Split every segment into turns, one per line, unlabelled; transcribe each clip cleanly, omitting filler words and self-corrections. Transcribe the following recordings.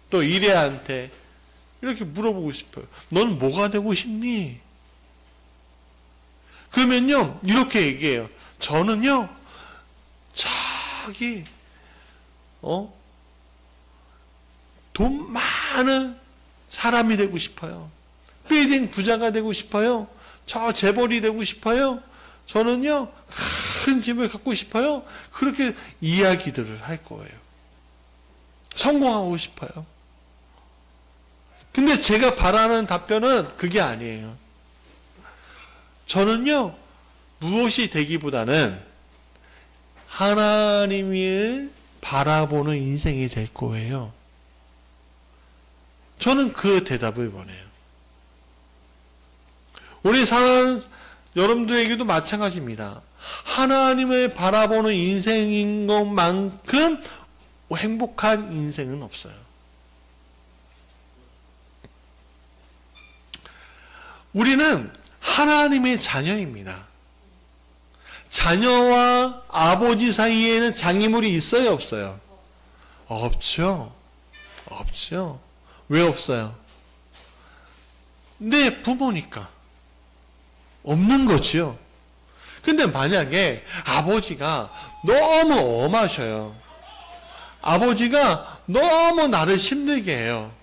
또 이레한테 이렇게 물어보고 싶어요. 너는 뭐가 되고 싶니? 그러면요, 이렇게 얘기해요. 저는요, 저기, 돈 많은 사람이 되고 싶어요. 빌딩 부자가 되고 싶어요. 저 재벌이 되고 싶어요. 저는요, 큰 집을 갖고 싶어요. 그렇게 이야기들을 할 거예요. 성공하고 싶어요. 근데 제가 바라는 답변은 그게 아니에요. 저는요, 무엇이 되기보다는 하나님을 바라보는 인생이 될 거예요. 저는 그 대답을 원해요. 우리 사는 여러분들에게도 마찬가지입니다. 하나님을 바라보는 인생인 것만큼 행복한 인생은 없어요. 우리는 하나님의 자녀입니다. 자녀와 아버지 사이에는 장애물이 있어요, 없어요? 없죠. 없죠. 왜 없어요? 내 부모니까. 없는 거지요. 근데 만약에 아버지가 너무 엄하셔요. 아버지가 너무 나를 힘들게 해요.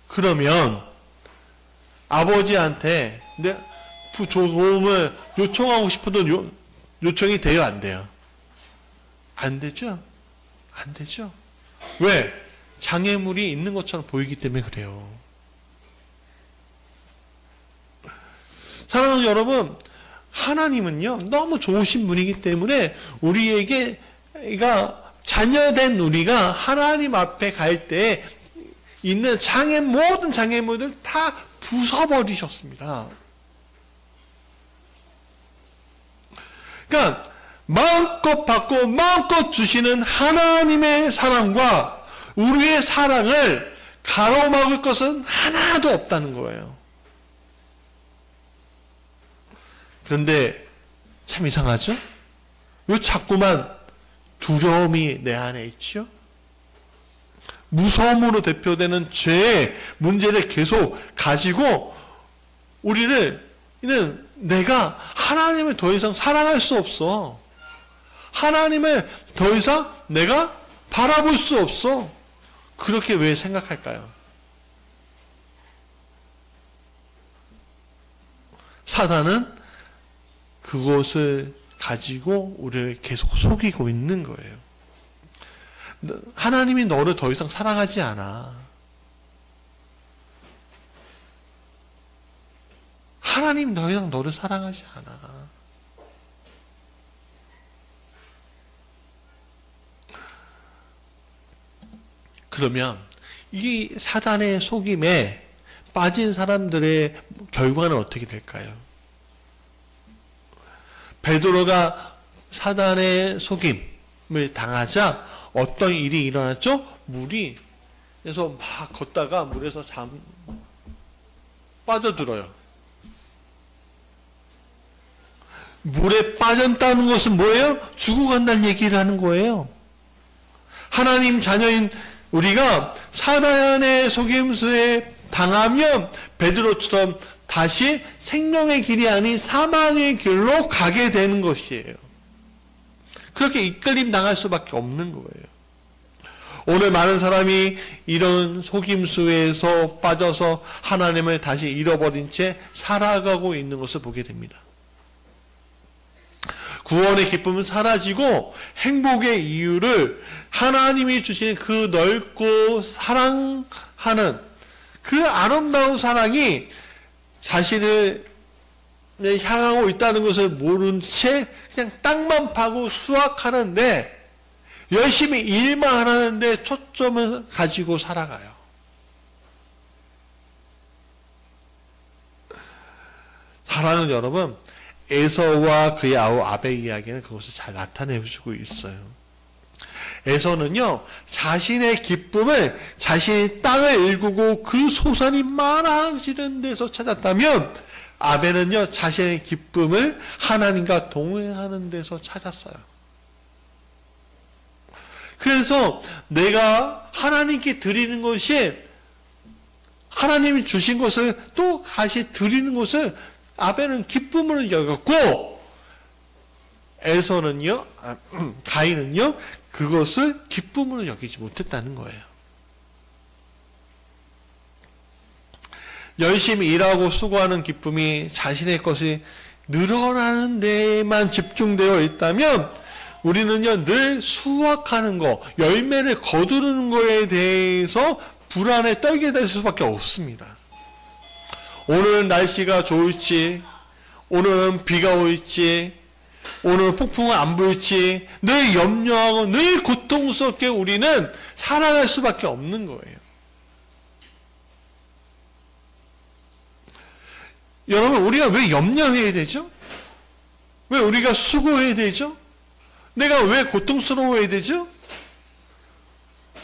그러면 아버지한테 내 도움을 요청하고 싶어도 요청이 돼요, 안 돼요? 안 되죠? 안 되죠? 왜? 장애물이 있는 것처럼 보이기 때문에 그래요. 사랑하는 여러분, 하나님은요, 너무 좋으신 분이기 때문에 우리에게가 자녀된 우리가 하나님 앞에 갈 때 있는 모든 장애물들 다 부숴버리셨습니다. 그러니까 마음껏 받고 마음껏 주시는 하나님의 사랑과 우리의 사랑을 가로막을 것은 하나도 없다는 거예요. 그런데 참 이상하죠? 왜 자꾸만 두려움이 내 안에 있죠? 무서움으로 대표되는 죄의 문제를 계속 가지고 내가 하나님을 더 이상 사랑할 수 없어. 하나님을 더 이상 내가 바라볼 수 없어. 그렇게 왜 생각할까요? 사단은 그것을 가지고 우리를 계속 속이고 있는 거예요. 하나님이 너를 더 이상 사랑하지 않아. 하나님 더 이상 너를 사랑하지 않아. 그러면 이 사단의 속임에 빠진 사람들의 결과는 어떻게 될까요? 베드로가 사단의 속임을 당하자 어떤 일이 일어났죠? 물에서 막 걷다가 물에서 빠져들어요. 물에 빠졌다는 것은 뭐예요? 죽어간다는 얘기를 하는 거예요. 하나님 자녀인 우리가 사단의 속임수에 당하면 베드로처럼 다시 생명의 길이 아닌 사망의 길로 가게 되는 것이에요. 그렇게 이끌림 당할 수밖에 없는 거예요. 오늘 많은 사람이 이런 속임수에서 빠져서 하나님을 다시 잃어버린 채 살아가고 있는 것을 보게 됩니다. 구원의 기쁨은 사라지고 행복의 이유를 하나님이 주신 그 넓고 사랑하는 그 아름다운 사랑이 자신을 향하고 있다는 것을 모른 채 그냥 땅만 파고 수확하는데 열심히 일만 하는데 초점을 가지고 살아가요. 사랑하는 여러분, 에서와 그의 아우 아벨 이야기는 그것을 잘 나타내주고 있어요. 에서는요, 자신의 기쁨을 자신의 땅을 일구고 그 소산이 많아지는 데서 찾았다면, 아벨은요, 자신의 기쁨을 하나님과 동행하는 데서 찾았어요. 그래서 내가 하나님께 드리는 것이 하나님이 주신 것을 또 다시 드리는 것을 아벨은 기쁨으로 여겼고 에서는요, 가인은요 그것을 기쁨으로 여기지 못했다는 거예요. 열심히 일하고 수고하는 기쁨이 자신의 것이 늘어나는 데에만 집중되어 있다면 우리는요 늘 수확하는 거, 열매를 거두는 거에 대해서 불안에 떨게 될 수밖에 없습니다. 오늘은 날씨가 좋을지, 오늘은 비가 올지, 오늘은 폭풍은 안 불지 늘 염려하고 늘 고통스럽게 우리는 살아갈 수밖에 없는 거예요. 여러분, 우리가 왜 염려해야 되죠? 왜 우리가 수고해야 되죠? 내가 왜 고통스러워해야 되죠?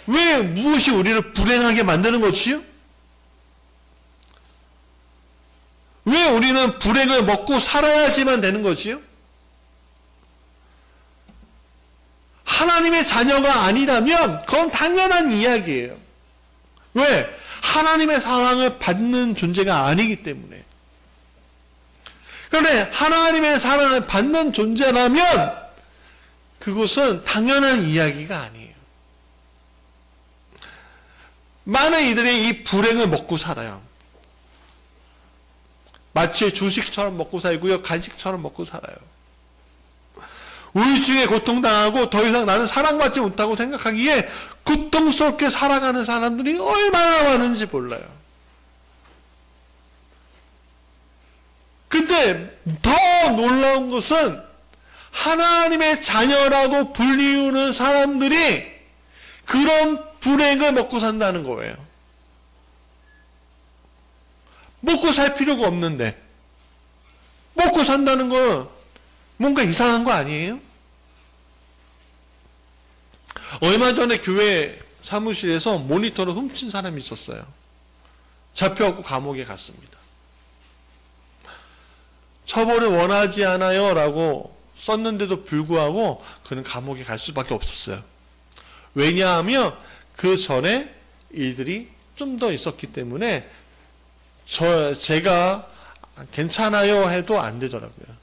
왜 무엇이 우리를 불행하게 만드는 것이요? 왜 우리는 불행을 먹고 살아야지만 되는 거지요? 하나님의 자녀가 아니라면 그건 당연한 이야기예요. 왜? 하나님의 사랑을 받는 존재가 아니기 때문에. 그런데 하나님의 사랑을 받는 존재라면 그것은 당연한 이야기가 아니에요. 많은 이들이 이 불행을 먹고 살아요. 마치 주식처럼 먹고 살고요, 간식처럼 먹고 살아요. 우울증에 고통당하고 더 이상 나는 사랑받지 못하고 생각하기에 고통스럽게 살아가는 사람들이 얼마나 많은지 몰라요. 근데 더 놀라운 것은 하나님의 자녀라고 불리우는 사람들이 그런 불행을 먹고 산다는 거예요. 먹고 살 필요가 없는데 먹고 산다는 건 뭔가 이상한 거 아니에요? 얼마 전에 교회 사무실에서 모니터를 훔친 사람이 있었어요. 잡혀갖고 감옥에 갔습니다. 처벌을 원하지 않아요 라고 썼는데도 불구하고 그는 감옥에 갈 수밖에 없었어요. 왜냐하면 그 전에 일들이 좀 더 있었기 때문에 제가 괜찮아요 해도 안 되더라고요.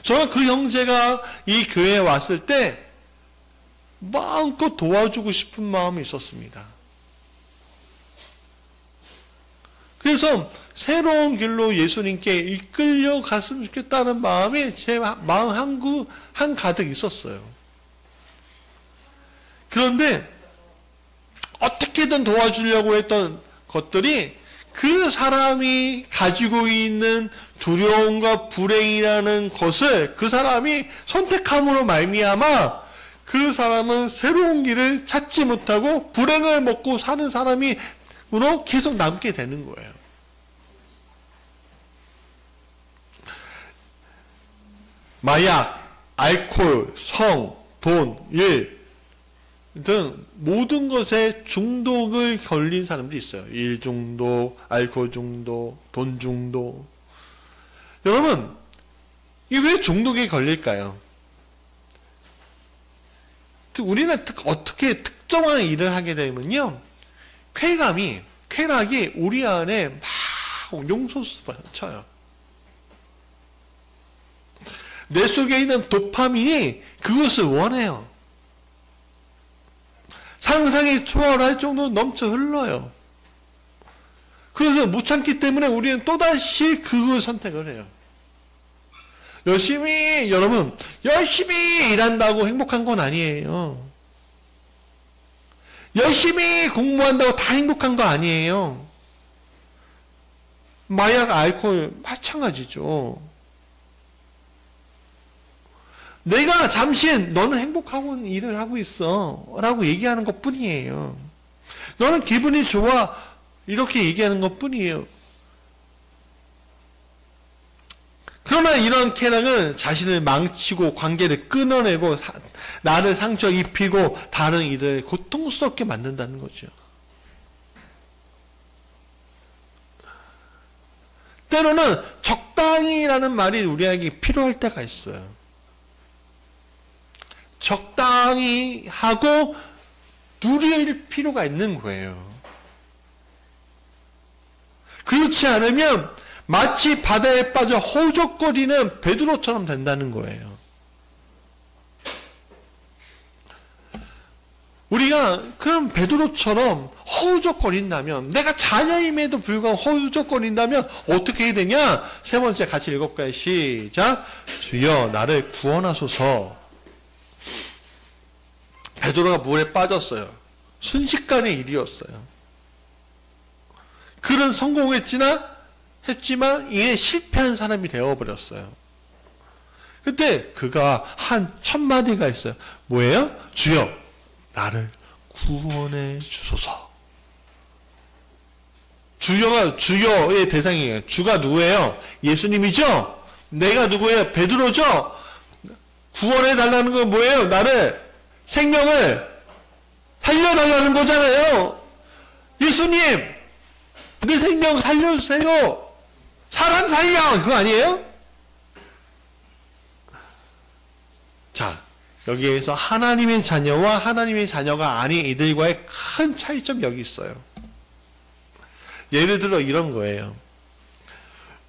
저는 그 형제가 이 교회에 왔을 때 마음껏 도와주고 싶은 마음이 있었습니다. 그래서 새로운 길로 예수님께 이끌려 갔으면 좋겠다는 마음이 제 마음 한가득 있었어요. 그런데 어떻게든 도와주려고 했던 것들이 그 사람이 가지고 있는 두려움과 불행이라는 것을 그 사람이 선택함으로 말미암아 그 사람은 새로운 길을 찾지 못하고 불행을 먹고 사는 사람으로 계속 남게 되는 거예요. 마약, 알코올, 성, 돈, 일 등 모든 것에 중독을 걸린 사람들이 있어요. 일 중독, 알코올 중독, 돈 중독. 여러분, 이게 왜 중독에 걸릴까요? 우리는 어떻게 특정한 일을 하게 되면요, 쾌락이 우리 안에 막 용솟아 쳐요. 내 속에 있는 도파민이 그것을 원해요. 상상이 초월할 정도로 넘쳐 흘러요. 그래서 못 참기 때문에 우리는 또다시 그걸 선택을 해요. 여러분, 열심히 일한다고 행복한 건 아니에요. 열심히 공부한다고 다 행복한 거 아니에요. 마약, 알코올 마찬가지죠. 내가 잠시 너는 행복하고 일을 하고 있어 라고 얘기하는 것 뿐이에요. 너는 기분이 좋아 이렇게 얘기하는 것 뿐이에요. 그러나 이런 쾌락은 자신을 망치고 관계를 끊어내고 나를 상처 입히고 다른 이들을 고통스럽게 만든다는 거죠. 때로는 적당히라는 말이 우리에게 필요할 때가 있어요. 적당히 하고 누릴 필요가 있는 거예요. 그렇지 않으면 마치 바다에 빠져 허우적거리는 베드로처럼 된다는 거예요. 우리가 그럼 베드로처럼 허우적거린다면, 내가 자녀임에도 불구하고 허우적거린다면 어떻게 해야 되냐? 세 번째 같이 읽어볼까요? 시작. 주여 나를 구원하소서. 베드로가 물에 빠졌어요. 순식간의 일이었어요. 그는 했지만 이에 실패한 사람이 되어버렸어요. 그때 그가 한 첫 마디가 있어요. 뭐예요? 주여 나를 구원해 주소서. 주여의 대상이에요. 주가 누구예요? 예수님이죠? 내가 누구예요? 베드로죠? 구원해 달라는 건 뭐예요? 나를, 생명을 살려달라는 거잖아요. 예수님, 내 생명 살려주세요. 사람 살려! 그거 아니에요? 자, 여기에서 하나님의 자녀와 하나님의 자녀가 아닌 이들과의 큰 차이점이 여기 있어요. 예를 들어 이런 거예요.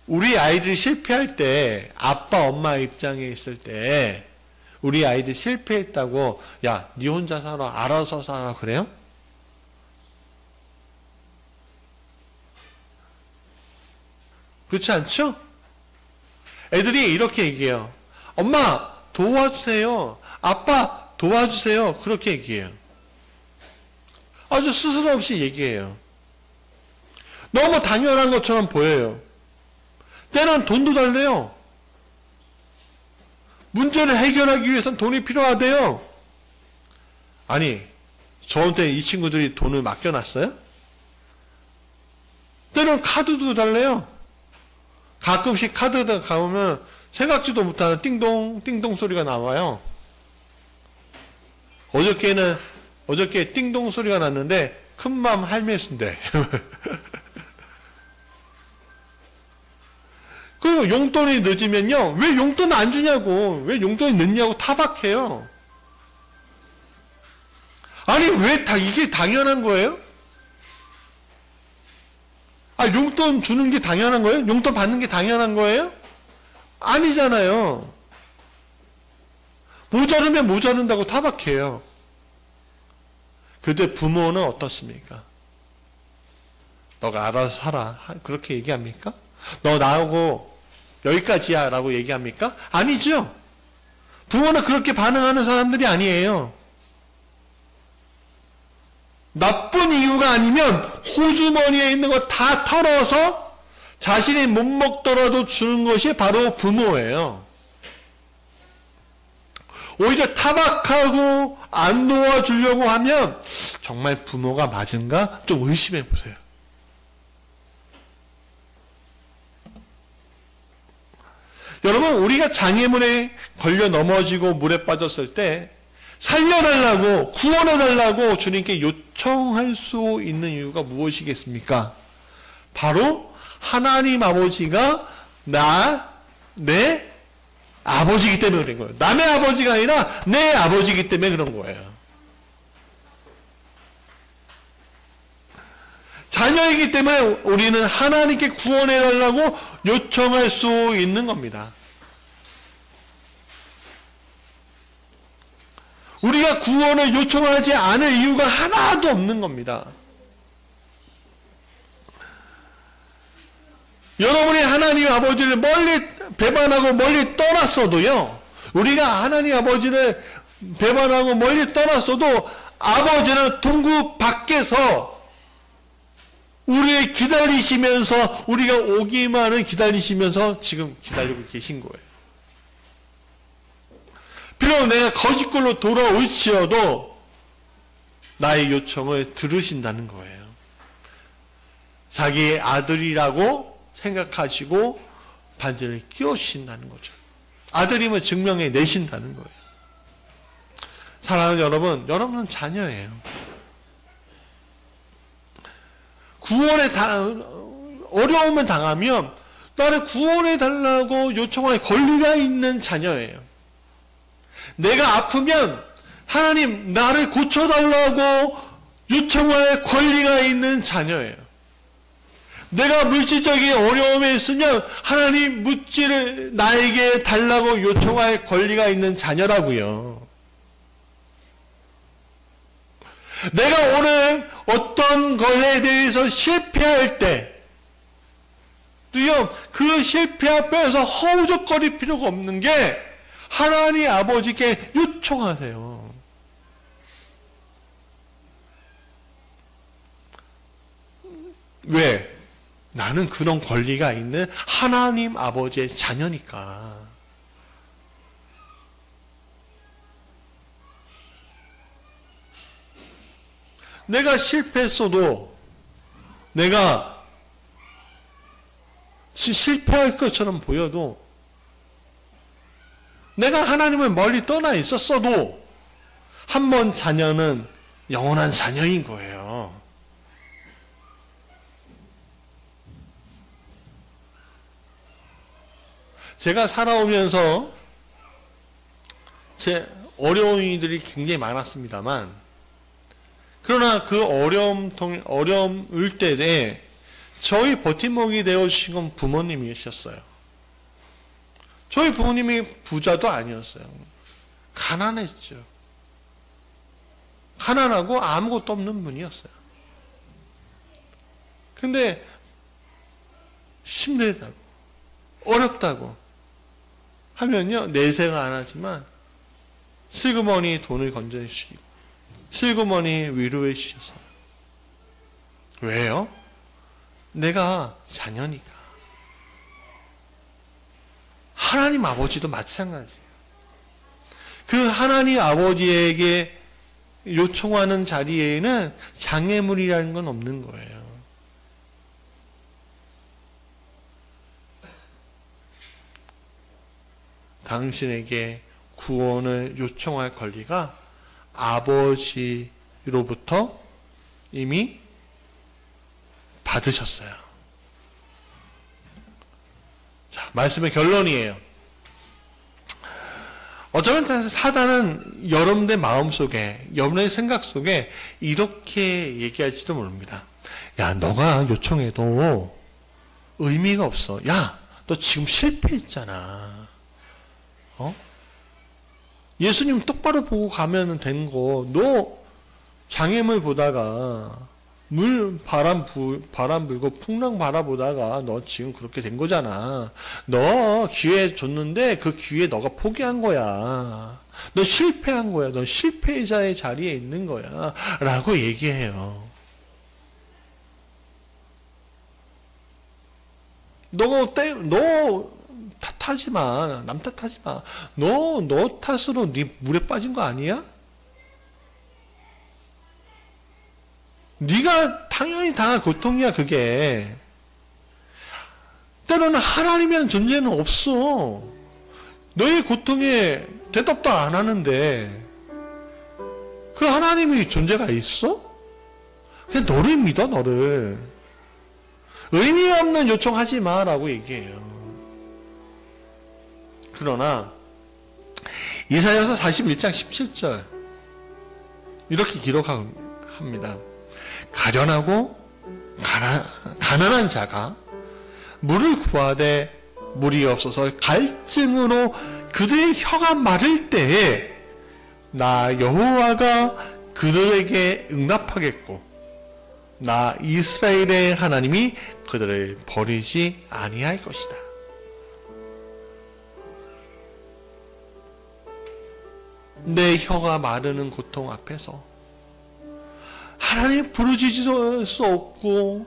우리 아이들이 실패할 때, 아빠, 엄마 입장에 있을 때, 우리 아이들 실패했다고, 야, 니 혼자 살아, 알아서 살아, 그래요? 그렇지 않죠? 애들이 이렇게 얘기해요. 엄마, 도와주세요. 아빠, 도와주세요. 그렇게 얘기해요. 아주 스스럼 없이 얘기해요. 너무 당연한 것처럼 보여요. 때는 돈도 달래요. 문제를 해결하기 위해서는 돈이 필요하대요. 아니, 저한테 이 친구들이 돈을 맡겨놨어요? 때는 카드도 달래요. 가끔씩 카드가 가보면 생각지도 못하는 띵동, 띵동 소리가 나와요. 어저께 띵동 소리가 났는데, 큰맘 할매순대. 그리고 용돈이 늦으면요, 왜 용돈 안 주냐고, 왜 용돈이 늦냐고 타박해요. 아니, 왜 이게 당연한 거예요? 아, 용돈 주는 게 당연한 거예요? 용돈 받는 게 당연한 거예요? 아니잖아요. 모자르면 모자른다고 타박해요. 그때 부모는 어떻습니까? 너가 알아서 살아. 그렇게 얘기합니까? 너 나하고 여기까지야 라고 얘기합니까? 아니죠. 부모는 그렇게 반응하는 사람들이 아니에요. 나쁜 이유가 아니면 호주머니에 있는 거 다 털어서 자신이 못 먹더라도 주는 것이 바로 부모예요. 오히려 타박하고 안 도와주려고 하면 정말 부모가 맞은가? 좀 의심해 보세요. 여러분, 우리가 장애물에 걸려 넘어지고 물에 빠졌을 때 살려달라고, 구원해달라고 주님께 요청할 수 있는 이유가 무엇이겠습니까? 바로 하나님 아버지가 내 아버지이기 때문에 그런 거예요. 남의 아버지가 아니라 내 아버지이기 때문에 그런 거예요. 자녀이기 때문에 우리는 하나님께 구원해달라고 요청할 수 있는 겁니다. 우리가 구원을 요청하지 않을 이유가 하나도 없는 겁니다. 여러분이 하나님 아버지를 멀리 배반하고 멀리 떠났어도요, 우리가 하나님 아버지를 배반하고 멀리 떠났어도 아버지는 동굴 밖에서 우리를 기다리시면서, 우리가 오기만을 기다리시면서 지금 기다리고 계신 거예요. 비록 내가 거짓골로 돌아올지어도 나의 요청을 들으신다는 거예요. 자기의 아들이라고 생각하시고 반지를 끼워주신다는 거죠. 아들임을 증명해 내신다는 거예요. 사랑하는 여러분, 여러분은 자녀예요. 구원에 어려움을 당하면 나를 구원해 달라고 요청할 권리가 있는 자녀예요. 내가 아프면 하나님 나를 고쳐달라고 요청할 권리가 있는 자녀예요. 내가 물질적인 어려움에 있으면 하나님 물질을 나에게 달라고 요청할 권리가 있는 자녀라고요. 내가 오늘 어떤 것에 대해서 실패할 때 그 실패 앞에서 허우적거릴 필요가 없는 게 하나님 아버지께 요청하세요. 왜? 나는 그런 권리가 있는 하나님 아버지의 자녀니까. 내가 실패했어도 내가 실패할 것처럼 보여도 내가 하나님을 멀리 떠나 있었어도 한 번 자녀는 영원한 자녀인 거예요. 제가 살아오면서 제 어려운 일들이 굉장히 많았습니다만, 그러나 그 어려움을 때에 저희 버팀목이 되어주신 건 부모님이셨어요. 저희 부모님이 부자도 아니었어요. 가난했죠. 가난하고 아무것도 없는 분이었어요. 근데 힘들다고, 어렵다고 하면요, 내세가 안 하지만 슬그머니 돈을 건져주시고 슬그머니 위로해 주셔서. 왜요? 내가 자녀니까. 하나님 아버지도 마찬가지예요. 그 하나님 아버지에게 요청하는 자리에는 장애물이라는 건 없는 거예요. 당신에게 구원을 요청할 권리가 아버지로부터 이미 받으셨어요. 자, 말씀의 결론이에요. 어쩌면 사단은 여러분의 마음속에, 여러분의 생각 속에 이렇게 얘기할지도 모릅니다. 야, 너가 요청해도 의미가 없어. 야, 너 지금 실패했잖아. 예수님 똑바로 보고 가면 되는 거, 너 장애물 보다가 바람 불고 풍랑 바라보다가 너 지금 그렇게 된 거잖아. 너 기회 줬는데 그 기회 너가 포기한 거야. 너 실패한 거야. 너 실패자의 자리에 있는 거야. 라고 얘기해요. 너 탓하지 마. 남 탓하지 마. 너 탓으로 네 물에 빠진 거 아니야? 네가 당연히 당할 고통이야, 그게. 때로는 하나님이라는 존재는 없어. 너의 고통에 대답도 안 하는데 그 하나님이 존재가 있어? 그냥 너를 믿어, 너를. 의미 없는 요청하지 마라고 얘기해요. 그러나 이사야서 41장 17절 이렇게 기록합니다. 가련하고 가난한 자가 물을 구하되 물이 없어서 갈증으로 그들의 혀가 마를 때에 나 여호와가 그들에게 응답하겠고 나 이스라엘의 하나님이 그들을 버리지 아니할 것이다. 내 혀가 마르는 고통 앞에서 하나님 부르짖을 수 없고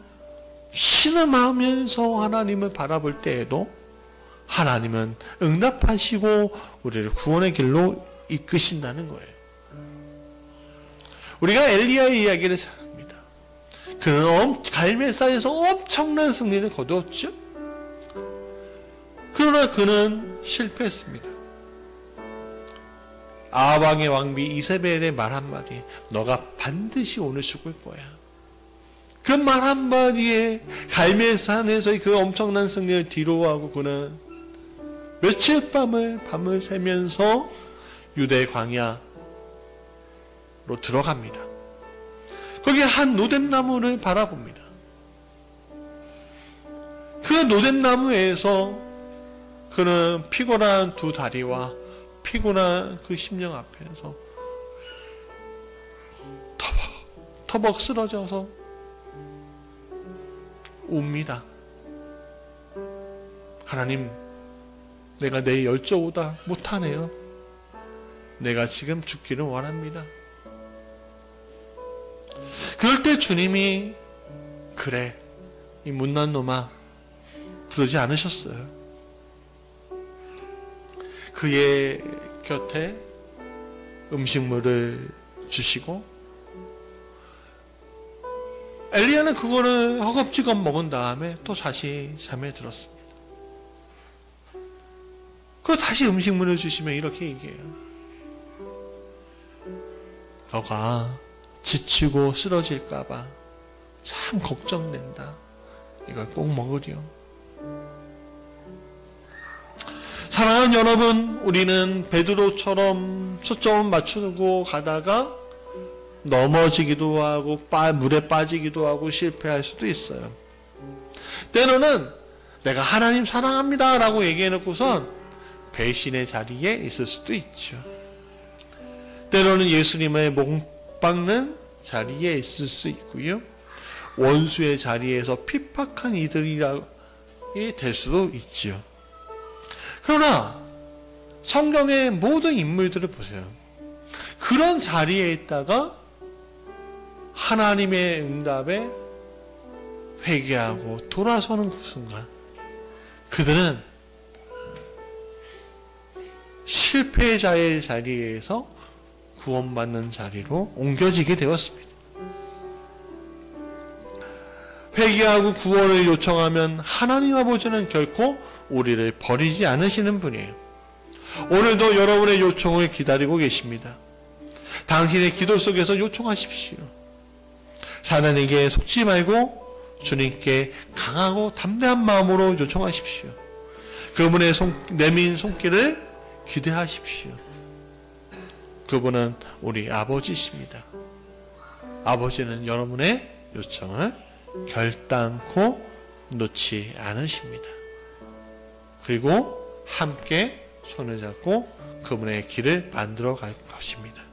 신음하면서 하나님을 바라볼 때에도 하나님은 응답하시고 우리를 구원의 길로 이끄신다는 거예요. 우리가 엘리야의 이야기를 생각합니다. 그는 갈멜산에서 엄청난 승리를 거두었죠. 그러나 그는 실패했습니다. 아방의 왕비 이세벨의 말 한마디, 너가 반드시 오늘 죽을 거야. 그 말 한마디에 갈멜산에서의 그 엄청난 승리를 뒤로하고 그는 며칠 밤을 새면서 유대 광야로 들어갑니다. 거기에 한 노뎀나무를 바라봅니다. 그 노뎀나무에서 그는 피곤한 두 다리와 피곤한 그 심령 앞에서 터벅 쓰러져서 웁니다. 하나님, 내가 내 열조보다 못하네요. 내가 지금 죽기를 원합니다. 그럴 때 주님이 그래, 이 못난 놈아, 그러지 않으셨어요. 그의 곁에 음식물을 주시고 엘리야는 그거를 허겁지겁 먹은 다음에 또 다시 잠에 들었습니다. 그 다시 음식물을 주시면 이렇게 얘기해요. 너가 지치고 쓰러질까봐 참 걱정된다. 이걸 꼭 먹으렴. 사랑하는 여러분, 우리는 베드로처럼 초점을 맞추고 가다가 넘어지기도 하고 물에 빠지기도 하고 실패할 수도 있어요. 때로는 내가 하나님 사랑합니다 라고 얘기해놓고선 배신의 자리에 있을 수도 있죠. 때로는 예수님의 목 박는 자리에 있을 수 있고요. 원수의 자리에서 핍박한 이들이 될 수도 있죠. 그러나 성경의 모든 인물들을 보세요. 그런 자리에 있다가 하나님의 응답에 회개하고 돌아서는 그 순간 그들은 실패자의 자리에서 구원받는 자리로 옮겨지게 되었습니다. 회개하고 구원을 요청하면 하나님 아버지는 결코 우리를 버리지 않으시는 분이에요. 오늘도 여러분의 요청을 기다리고 계십니다. 당신의 기도 속에서 요청하십시오. 사단에게 속지 말고 주님께 강하고 담대한 마음으로 요청하십시오. 그분의 내민 손길을 기대하십시오. 그분은 우리 아버지십니다. 아버지는 여러분의 요청을 결단코 놓지 않으십니다. 그리고 함께 손을 잡고 그분의 길을 만들어 갈 것입니다.